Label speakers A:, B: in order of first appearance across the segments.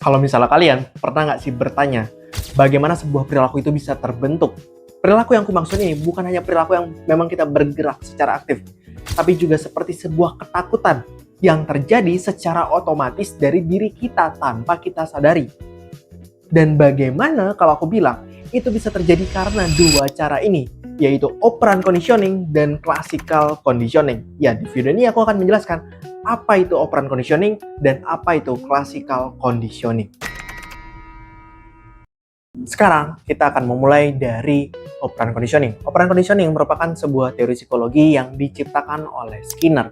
A: Kalau misalnya kalian pernah nggak sih bertanya, bagaimana sebuah perilaku itu bisa terbentuk? Perilaku yang aku maksud ini bukan hanya perilaku yang memang kita bergerak secara aktif, tapi juga seperti sebuah ketakutan yang terjadi secara otomatis dari diri kita tanpa kita sadari. Dan bagaimana kalau aku bilang, itu bisa terjadi karena dua cara ini, yaitu operant conditioning dan classical conditioning. Ya, di video ini aku akan menjelaskan apa itu operant conditioning dan apa itu classical conditioning. Sekarang kita akan memulai dari operant conditioning. Operant conditioning merupakan sebuah teori psikologi yang diciptakan oleh Skinner.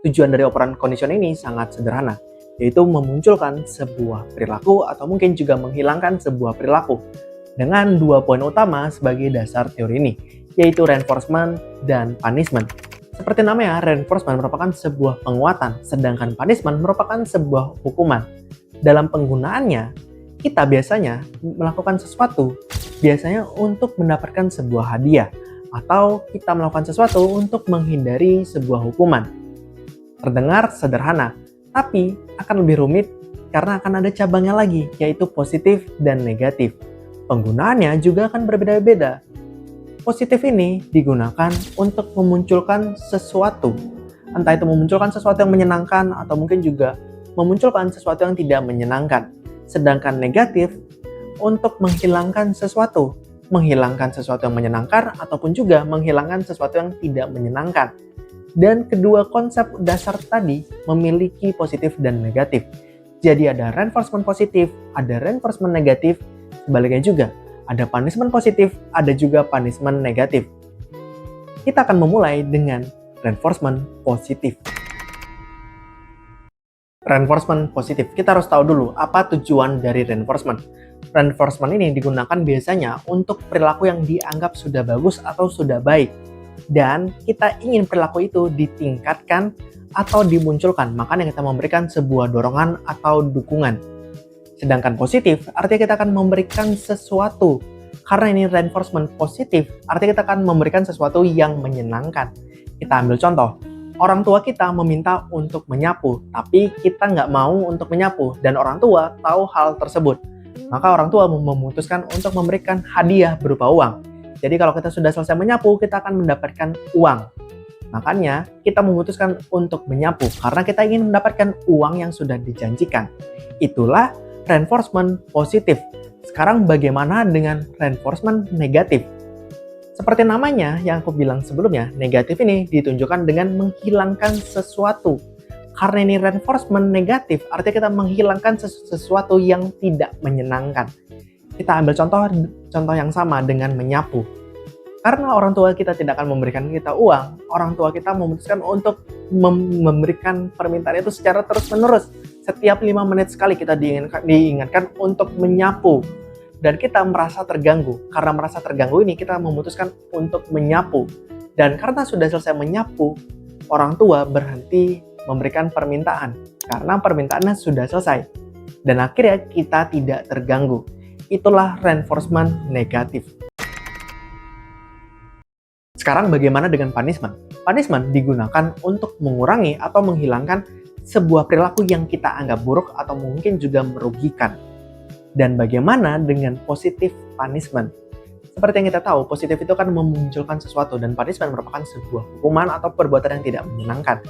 A: Tujuan dari operant conditioning ini sangat sederhana, yaitu memunculkan sebuah perilaku atau mungkin juga menghilangkan sebuah perilaku dengan dua poin utama sebagai dasar teori ini, yaitu reinforcement dan punishment. Seperti namanya, reinforcement merupakan sebuah penguatan, sedangkan punishment merupakan sebuah hukuman. Dalam penggunaannya, kita biasanya melakukan sesuatu, biasanya untuk mendapatkan sebuah hadiah, atau kita melakukan sesuatu untuk menghindari sebuah hukuman. Terdengar sederhana, tapi akan lebih rumit karena akan ada cabangnya lagi, yaitu positif dan negatif. Penggunaannya juga akan berbeda-beda. Positif ini digunakan untuk memunculkan sesuatu. Entah itu memunculkan sesuatu yang menyenangkan atau mungkin juga memunculkan sesuatu yang tidak menyenangkan. Sedangkan negatif untuk menghilangkan sesuatu. Menghilangkan sesuatu yang menyenangkan ataupun juga menghilangkan sesuatu yang tidak menyenangkan. Dan kedua konsep dasar tadi memiliki positif dan negatif. Jadi ada reinforcement positif, ada reinforcement negatif, sebaliknya juga. Ada punishment positif, ada juga punishment negatif. Kita akan memulai dengan reinforcement positif. Reinforcement positif, kita harus tahu dulu apa tujuan dari reinforcement. Reinforcement ini digunakan biasanya untuk perilaku yang dianggap sudah bagus atau sudah baik. Dan kita ingin perilaku itu ditingkatkan atau dimunculkan, makanya kita memberikan sebuah dorongan atau dukungan. Sedangkan positif, artinya kita akan memberikan sesuatu. Karena ini reinforcement positif, artinya kita akan memberikan sesuatu yang menyenangkan. Kita ambil contoh, orang tua kita meminta untuk menyapu, tapi kita nggak mau untuk menyapu, dan orang tua tahu hal tersebut. Maka orang tua memutuskan untuk memberikan hadiah berupa uang. Jadi kalau kita sudah selesai menyapu, kita akan mendapatkan uang. Makanya kita memutuskan untuk menyapu, karena kita ingin mendapatkan uang yang sudah dijanjikan. Itulah reinforcement positif. Sekarang bagaimana dengan reinforcement negatif? Seperti namanya yang aku bilang sebelumnya, negatif ini ditunjukkan dengan menghilangkan sesuatu. Karena ini reinforcement negatif, artinya kita menghilangkan sesuatu yang tidak menyenangkan. Kita ambil contoh yang sama dengan menyapu. Karena orang tua kita tidak akan memberikan kita uang, orang tua kita memutuskan untuk memberikan permintaan itu secara terus-menerus. Setiap 5 menit sekali kita diingatkan untuk menyapu. Dan kita merasa terganggu. Karena merasa terganggu ini kita memutuskan untuk menyapu. Dan karena sudah selesai menyapu, orang tua berhenti memberikan permintaan. Karena permintaannya sudah selesai. Dan akhirnya kita tidak terganggu. Itulah reinforcement negatif. Sekarang bagaimana dengan punishment? Punishment digunakan untuk mengurangi atau menghilangkan sebuah perilaku yang kita anggap buruk atau mungkin juga merugikan. Dan bagaimana dengan positive punishment? Seperti yang kita tahu, positif itu kan memunculkan sesuatu dan punishment merupakan sebuah hukuman atau perbuatan yang tidak menyenangkan.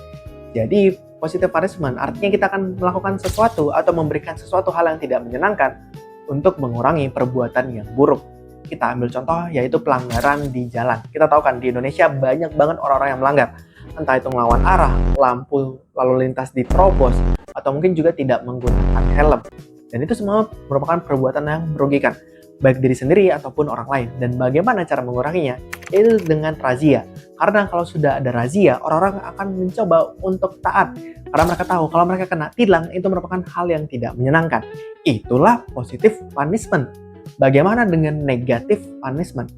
A: Jadi, positive punishment artinya kita akan melakukan sesuatu atau memberikan sesuatu hal yang tidak menyenangkan untuk mengurangi perbuatan yang buruk. Kita ambil contoh yaitu pelanggaran di jalan. Kita tahu kan di Indonesia banyak banget orang-orang yang melanggar. Entah itu melawan arah, lampu lalu lintas diterobos, atau mungkin juga tidak menggunakan helm. Dan itu semua merupakan perbuatan yang merugikan, baik diri sendiri ataupun orang lain. Dan bagaimana cara menguranginya? Itu dengan razia. Karena kalau sudah ada razia, orang-orang akan mencoba untuk taat. Karena mereka tahu kalau mereka kena tilang, itu merupakan hal yang tidak menyenangkan. Itulah positive punishment. Bagaimana dengan negative punishment?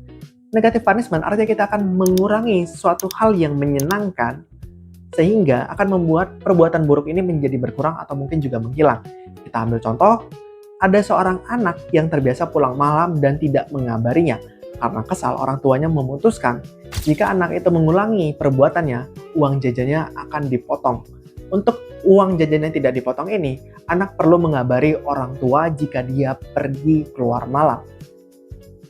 A: Negative punishment artinya kita akan mengurangi suatu hal yang menyenangkan sehingga akan membuat perbuatan buruk ini menjadi berkurang atau mungkin juga menghilang. Kita ambil contoh, ada seorang anak yang terbiasa pulang malam dan tidak mengabarinya. Karena kesal, orang tuanya memutuskan jika anak itu mengulangi perbuatannya, uang jajannya akan dipotong. Untuk uang jajannya tidak dipotong ini, anak perlu mengabari orang tua jika dia pergi keluar malam.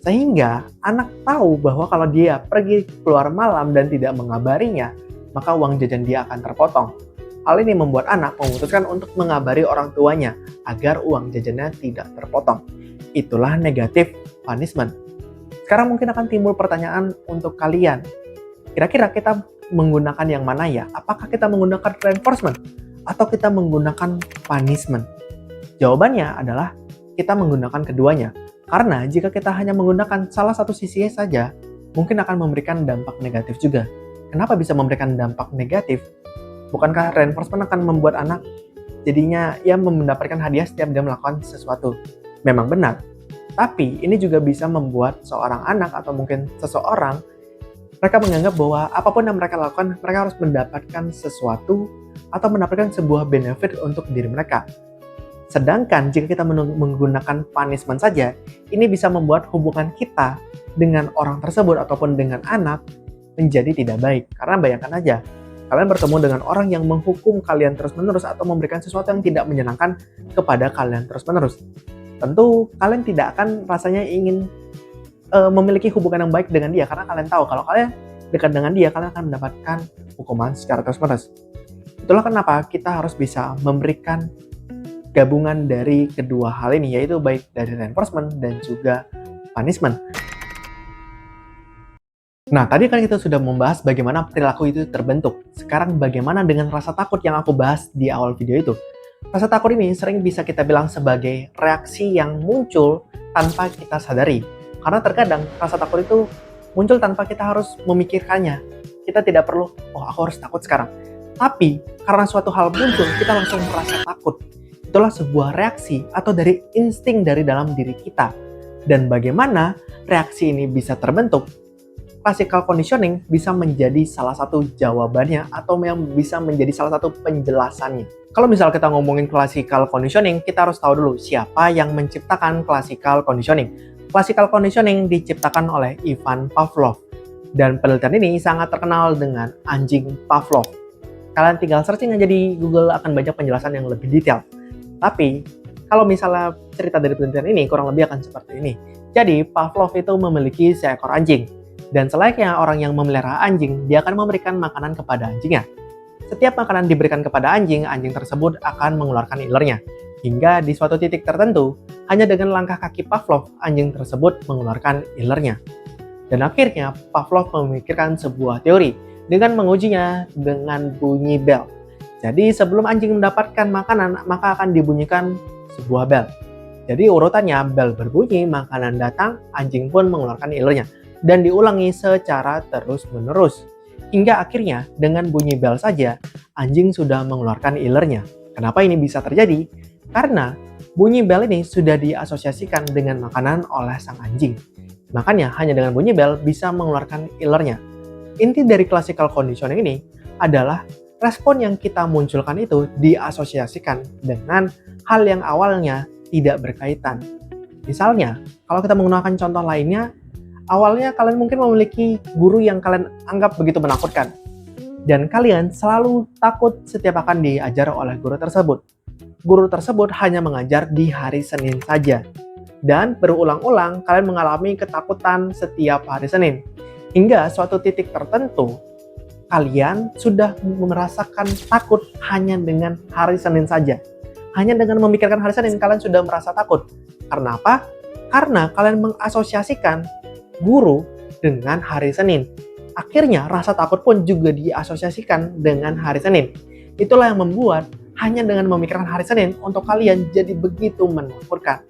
A: Sehingga anak tahu bahwa kalau dia pergi keluar malam dan tidak mengabarinya, maka uang jajan dia akan terpotong. Hal ini membuat anak memutuskan untuk mengabari orang tuanya agar uang jajannya tidak terpotong. Itulah negatif punishment. Sekarang mungkin akan timbul pertanyaan untuk kalian. Kira-kira kita menggunakan yang mana ya? Apakah kita menggunakan reinforcement atau kita menggunakan punishment? Jawabannya adalah kita menggunakan keduanya. Karena jika kita hanya menggunakan salah satu sisi saja, mungkin akan memberikan dampak negatif juga. Kenapa bisa memberikan dampak negatif? Bukankah reinforcement akan membuat anak jadinya ia mendapatkan hadiah setiap dia melakukan sesuatu? Memang benar. Tapi ini juga bisa membuat seorang anak atau mungkin seseorang, mereka menganggap bahwa apapun yang mereka lakukan, mereka harus mendapatkan sesuatu atau mendapatkan sebuah benefit untuk diri mereka. Sedangkan jika kita menggunakan punishment saja, ini bisa membuat hubungan kita dengan orang tersebut ataupun dengan anak menjadi tidak baik. Karena bayangkan aja, kalian bertemu dengan orang yang menghukum kalian terus-menerus atau memberikan sesuatu yang tidak menyenangkan kepada kalian terus-menerus. Tentu kalian tidak akan rasanya ingin memiliki hubungan yang baik dengan dia, karena kalian tahu kalau kalian dekat dengan dia, kalian akan mendapatkan hukuman secara terus-menerus. Itulah kenapa kita harus bisa memberikan gabungan dari kedua hal ini, yaitu baik dari reinforcement dan juga punishment. Nah, tadi kan kita sudah membahas bagaimana perilaku itu terbentuk. Sekarang bagaimana dengan rasa takut yang aku bahas di awal video itu? Rasa takut ini sering bisa kita bilang sebagai reaksi yang muncul tanpa kita sadari. Karena terkadang rasa takut itu muncul tanpa kita harus memikirkannya. Kita tidak perlu, oh aku harus takut sekarang. Tapi karena suatu hal muncul, kita langsung merasa takut. Itulah sebuah reaksi atau dari insting dari dalam diri kita. Dan bagaimana reaksi ini bisa terbentuk? Classical conditioning bisa menjadi salah satu jawabannya atau yang bisa menjadi salah satu penjelasannya. Kalau misal kita ngomongin classical conditioning, kita harus tahu dulu siapa yang menciptakan classical conditioning. Classical conditioning diciptakan oleh Ivan Pavlov. Dan penelitian ini sangat terkenal dengan anjing Pavlov. Kalian tinggal searching aja di Google, akan banyak penjelasan yang lebih detail. Tapi, kalau misalnya cerita dari penelitian ini kurang lebih akan seperti ini. Jadi, Pavlov itu memiliki seekor anjing. Dan selayaknya orang yang memelihara anjing, dia akan memberikan makanan kepada anjingnya. Setiap makanan diberikan kepada anjing, anjing tersebut akan mengeluarkan ilernya. Hingga di suatu titik tertentu, hanya dengan langkah kaki Pavlov, anjing tersebut mengeluarkan ilernya. Dan akhirnya, Pavlov memikirkan sebuah teori dengan mengujinya dengan bunyi bel. Jadi sebelum anjing mendapatkan makanan, maka akan dibunyikan sebuah bel. Jadi urutannya, bel berbunyi, makanan datang, anjing pun mengeluarkan ilernya. Dan diulangi secara terus-menerus. Hingga akhirnya dengan bunyi bel saja, anjing sudah mengeluarkan ilernya. Kenapa ini bisa terjadi? Karena bunyi bel ini sudah diasosiasikan dengan makanan oleh sang anjing. Makanya hanya dengan bunyi bel bisa mengeluarkan ilernya. Inti dari classical conditioning ini adalah respon yang kita munculkan itu diasosiasikan dengan hal yang awalnya tidak berkaitan. Misalnya, kalau kita menggunakan contoh lainnya, awalnya kalian mungkin memiliki guru yang kalian anggap begitu menakutkan. Dan kalian selalu takut setiap akan diajar oleh guru tersebut. Guru tersebut hanya mengajar di hari Senin saja. Dan berulang-ulang kalian mengalami ketakutan setiap hari Senin. Hingga suatu titik tertentu, kalian sudah merasakan takut hanya dengan hari Senin saja. Hanya dengan memikirkan hari Senin, kalian sudah merasa takut. Karena apa? Karena kalian mengasosiasikan guru dengan hari Senin. Akhirnya rasa takut pun juga diasosiasikan dengan hari Senin. Itulah yang membuat hanya dengan memikirkan hari Senin untuk kalian jadi begitu menakutkan.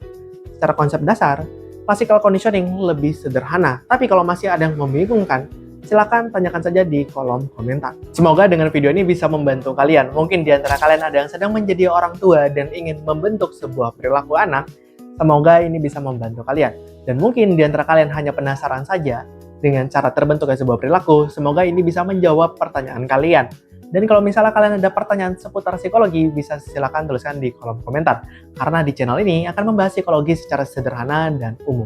A: Secara konsep dasar, classical conditioning lebih sederhana. Tapi kalau masih ada yang membingungkan, silakan tanyakan saja di kolom komentar. Semoga dengan video ini bisa membantu kalian. Mungkin di antara kalian ada yang sedang menjadi orang tua dan ingin membentuk sebuah perilaku anak. Semoga ini bisa membantu kalian. Dan mungkin di antara kalian hanya penasaran saja dengan cara terbentuknya sebuah perilaku, semoga ini bisa menjawab pertanyaan kalian. Dan kalau misalnya kalian ada pertanyaan seputar psikologi, bisa silakan tuliskan di kolom komentar. Karena di channel ini akan membahas psikologi secara sederhana dan umum.